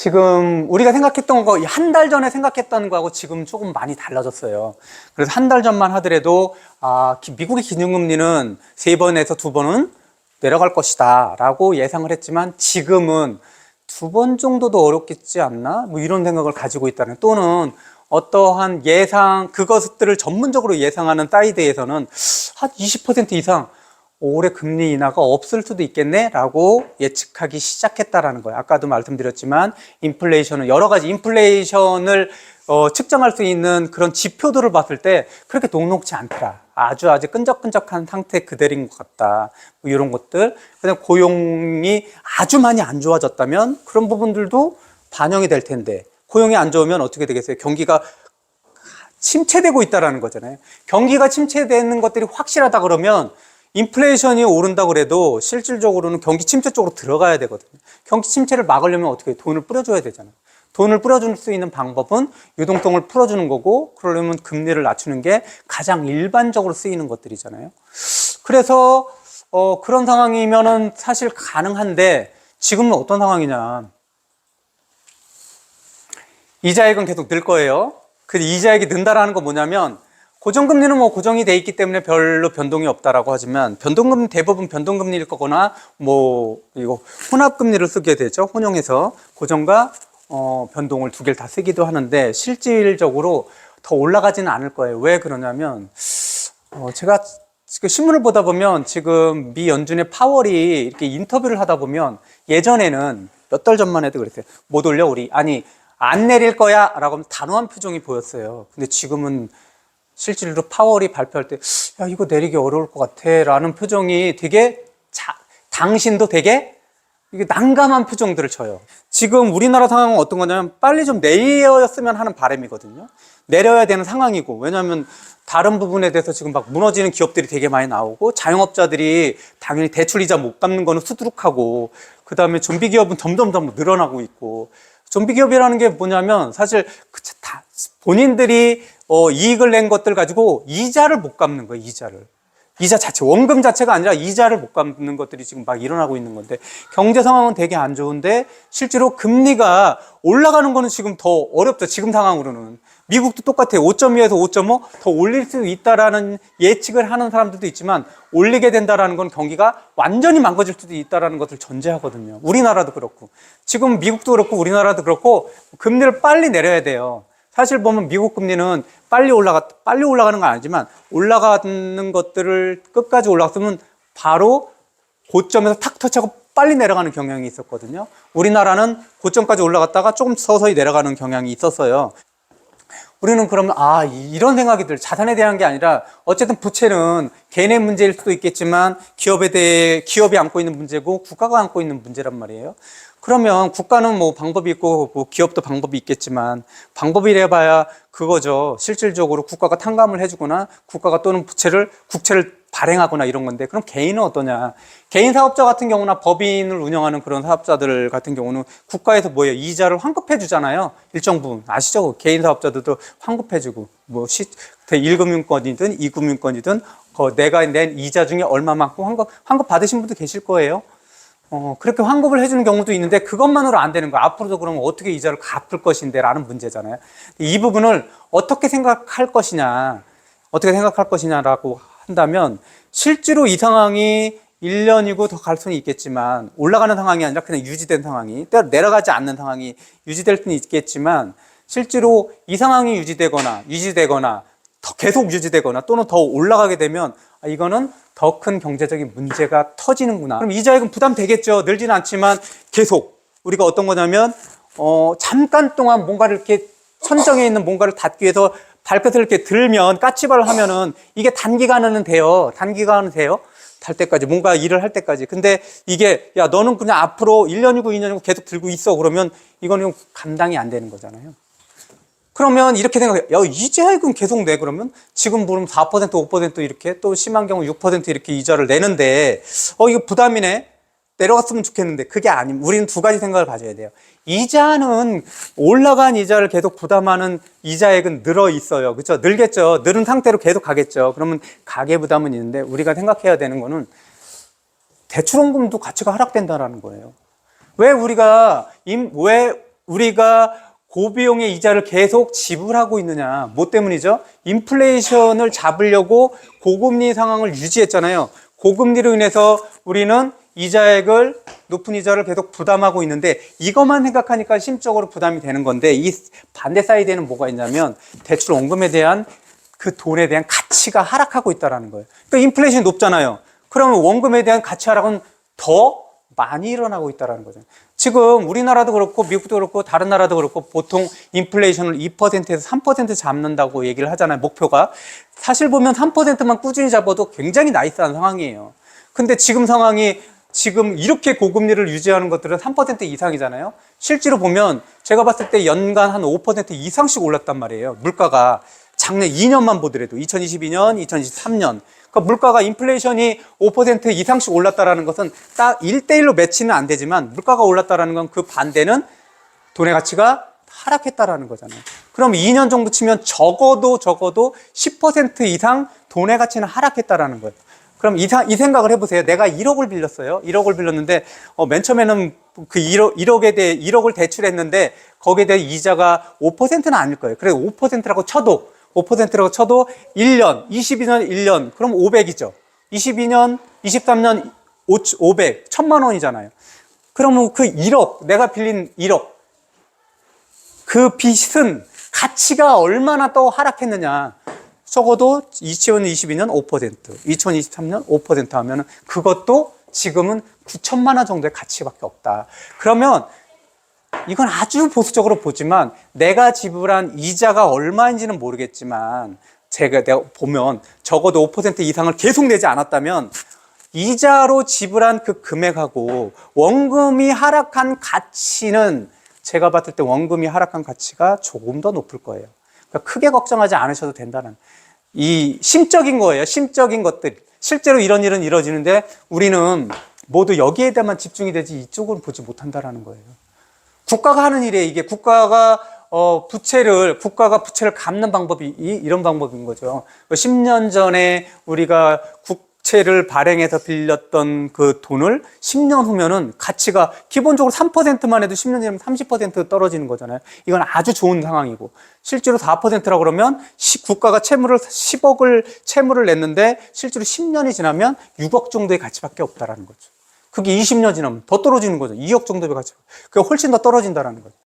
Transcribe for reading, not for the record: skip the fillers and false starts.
지금 우리가 생각했던 거, 한 달 전에 생각했던 거하고 지금 조금 많이 달라졌어요. 그래서 한 달 전만 하더라도, 미국의 기준금리는 3번에서 2번은 내려갈 것이다 라고 예상을 했지만 지금은 2번 정도도 어렵겠지 않나? 뭐 이런 생각을 가지고 있다는, 또는 어떠한 예상, 그것들을 전문적으로 예상하는 사이드에서는 한 20% 이상 올해 금리 인하가 없을 수도 있겠네 라고 예측하기 시작했다라는 거예요. 아까도 말씀드렸지만 인플레이션은 여러 가지 인플레이션을 측정할 수 있는 그런 지표들을 봤을 때 그렇게 녹록지 않더라. 아주 끈적끈적한 상태 그대로인 것 같다. 뭐 이런 것들. 그다음 고용이 아주 많이 안 좋아졌다면 그런 부분들도 반영이 될 텐데, 고용이 안 좋으면 어떻게 되겠어요? 경기가 침체되고 있다라는 거잖아요. 경기가 침체되는 것들이 확실하다 그러면 인플레이션이 오른다고 그래도 실질적으로는 경기 침체 쪽으로 들어가야 되거든요. 경기 침체를 막으려면 어떻게 해요? 돈을 뿌려줘야 되잖아요. 돈을 뿌려줄 수 있는 방법은 유동성을 풀어주는 거고, 그러려면 금리를 낮추는 게 가장 일반적으로 쓰이는 것들이잖아요. 그래서 그런 상황이면은 사실 가능한데, 지금은 어떤 상황이냐. 이자액은 계속 늘 거예요. 그 이자액이 는다라는 건 뭐냐면, 고정금리는 뭐 고정이 돼 있기 때문에 별로 변동이 없다라고 하지만, 변동금리, 대부분 변동금리일 거거나 이거 혼합금리를 쓰게 되죠. 혼용해서 고정과 변동을 두 개를 다 쓰기도 하는데, 실질적으로 더 올라가지는 않을 거예요. 왜 그러냐면, 제가 지금 신문을 보다 보면 지금 미 연준의 파월이 이렇게 인터뷰를 하다 보면, 예전에는 몇 달 전만 해도 그랬어요. 못 올려 우리, 아니 안 내릴 거야 라고 하면 단호한 표정이 보였어요. 근데 지금은 실질로 파월이 발표할 때, 야, 이거 내리기 어려울 것 같아 라는 표정이 되게, 당신도 되게 이게 난감한 표정들을 쳐요. 지금 우리나라 상황은 어떤 거냐면, 빨리 좀 내렸으면 하는 바람이거든요. 내려야 되는 상황이고, 왜냐하면 다른 부분에 대해서 지금 막 무너지는 기업들이 되게 많이 나오고, 자영업자들이 당연히 대출이자 못 갚는 거는 수두룩하고, 그 다음에 좀비 기업은 점점 늘어나고 있고. 좀비 기업이라는 게 뭐냐면, 사실 본인들이 이익을 낸 것들 가지고 이자를 못 갚는 거예요. 이자 자체, 원금 자체가 아니라 이자를 못 갚는 것들이 지금 막 일어나고 있는 건데, 경제 상황은 되게 안 좋은데 실제로 금리가 올라가는 거는 지금 더 어렵죠. 지금 상황으로는. 미국도 똑같아요. 5.2에서 5.5 더 올릴 수 있다라는 예측을 하는 사람들도 있지만, 올리게 된다라는 건 경기가 완전히 망가질 수도 있다라는 것을 전제하거든요. 우리나라도 그렇고, 지금 미국도 그렇고 우리나라도 그렇고, 금리를 빨리 내려야 돼요. 사실 보면 미국 금리는 빨리 올라가는 건 아니지만, 올라가는 것들을 끝까지 올라갔으면 바로 고점에서 탁 터치하고 빨리 내려가는 경향이 있었거든요. 우리나라는 고점까지 올라갔다가 조금 서서히 내려가는 경향이 있었어요. 우리는 그러면 이런 생각이 들, 자산에 대한 게 아니라 어쨌든 부채는 개인의 문제일 수도 있겠지만 기업이 안고 있는 문제고 국가가 안고 있는 문제란 말이에요. 그러면 국가는 뭐 방법이 있고 뭐 기업도 방법이 있겠지만, 방법이래 봐야 그거죠. 실질적으로 국가가 탕감을 해주거나 국가가 또는 국채를 발행하거나 이런 건데, 그럼 개인은 어떠냐. 개인 사업자 같은 경우나 법인을 운영하는 그런 사업자들 같은 경우는 국가에서 뭐예요? 이자를 환급해 주잖아요. 일정 부분. 아시죠? 개인 사업자들도 환급해 주고, 1금융권이든 2금융권이든 내가 낸 이자 중에 얼마만큼 환급 받으신 분도 계실 거예요. 그렇게 환급을 해주는 경우도 있는데, 그것만으로 안 되는 거야. 앞으로도 그러면 어떻게 이자를 갚을 것인데 라는 문제잖아요. 이 부분을 어떻게 생각할 것이냐라고 한다면, 실제로 이 상황이 1년이고 더 갈 수는 있겠지만, 올라가는 상황이 아니라 그냥 유지된 상황이, 때로 내려가지 않는 상황이 유지될 수는 있겠지만, 실제로 이 상황이 유지되거나 계속 유지되거나 또는 더 올라가게 되면, 이거는 더 큰 경제적인 문제가 터지는구나. 그럼 이자액은 부담되겠죠. 늘지는 않지만 계속 우리가 어떤 거냐면, 잠깐 동안 뭔가를 이렇게 천정에 있는 뭔가를 닫기 위해서 발끝을 이렇게 들면, 까치발을 하면은 이게 단기간은 돼요. 달 때까지, 뭔가 일을 할 때까지. 근데 이게, 야, 너는 그냥 앞으로 1년이고 2년이고 계속 들고 있어. 그러면 이거는 감당이 안 되는 거잖아요. 그러면 이렇게 생각해요. 야, 이자액은 계속 내. 그러면 지금 보면 4%, 5% 이렇게, 또 심한 경우 6% 이렇게 이자를 내는데, 이거 부담이네. 내려갔으면 좋겠는데, 그게 아니면 우리는 두 가지 생각을 가져야 돼요. 이자는, 올라간 이자를 계속 부담하는 이자액은 늘어 있어요. 그렇죠? 늘겠죠. 늘은 상태로 계속 가겠죠. 그러면 가계 부담은 있는데, 우리가 생각해야 되는 거는 대출원금도 가치가 하락된다라는 거예요. 왜 우리가 고비용의 이자를 계속 지불하고 있느냐? 뭐 때문이죠? 인플레이션을 잡으려고 고금리 상황을 유지했잖아요. 고금리로 인해서 우리는 이자액을 높은 이자를 계속 부담하고 있는데 이것만 생각하니까 심적으로 부담이 되는 건데 이 반대 사이드에는 뭐가 있냐면 대출 원금에 대한 그 돈에 대한 가치가 하락하고 있다는 거예요. 그러니까 인플레이션이 높잖아요. 그러면 원금에 대한 가치 하락은 더 많이 일어나고 있다는 거죠. 지금 우리나라도 그렇고 미국도 그렇고 다른 나라도 그렇고 보통 인플레이션을 2%에서 3% 잡는다고 얘기를 하잖아요. 목표가. 사실 보면 3%만 꾸준히 잡아도 굉장히 나이스한 상황이에요. 근데 지금 상황이 지금 이렇게 고금리를 유지하는 것들은 3% 이상이잖아요. 실제로 보면 제가 봤을 때 연간 한 5% 이상씩 올랐단 말이에요. 물가가 작년 2년만 보더라도 2022년, 2023년. 그러니까 물가가 인플레이션이 5% 이상씩 올랐다라는 것은 딱 1대1로 매치는 안 되지만 물가가 올랐다라는 건 그 반대는 돈의 가치가 하락했다라는 거잖아요. 그럼 2년 정도 치면 적어도 10% 이상 돈의 가치는 하락했다라는 거예요. 그럼 이 생각을 해보세요. 내가 1억을 빌렸어요. 1억을 빌렸는데 맨 처음에는 그 1억을 대출했는데 거기에 대해 이자가 5%는 아닐 거예요. 그래서 5%라고 쳐도 1년, 22년 1년, 그럼 500이죠. 22년, 23년 500, 1000만 원이잖아요. 그러면 그 1억, 내가 빌린 1억, 그 빚은 가치가 얼마나 또 하락했느냐. 적어도 2022년 5%, 2023년 5% 하면은 그것도 지금은 9천만 원 정도의 가치밖에 없다. 그러면 이건 아주 보수적으로 보지만 내가 지불한 이자가 얼마인지는 모르겠지만 내가 보면 적어도 5% 이상을 계속 내지 않았다면 이자로 지불한 그 금액하고 원금이 하락한 가치는 제가 봤을 때 원금이 하락한 가치가 조금 더 높을 거예요. 그러니까 크게 걱정하지 않으셔도 된다는 이 심적인 거예요. 심적인 것들. 실제로 이런 일은 이루어지는데 우리는 모두 여기에 대한 집중이 되지 이쪽은 보지 못한다는 거예요. 국가가 하는 일에 이게 국가가 부채를 갚는 방법이 이런 방법인 거죠. 10년 전에 우리가 국채를 발행해서 빌렸던 그 돈을 10년 후면은 가치가 기본적으로 3%만 해도 10년 뒤면 30% 떨어지는 거잖아요. 이건 아주 좋은 상황이고 실제로 4%라고 그러면 국가가 10억을 채무를 냈는데 실제로 10년이 지나면 6억 정도의 가치밖에 없다라는 거죠. 그게 20년 지나면 더 떨어지는 거죠. 2억 정도의 가치. 그게 훨씬 더 떨어진다는 거죠.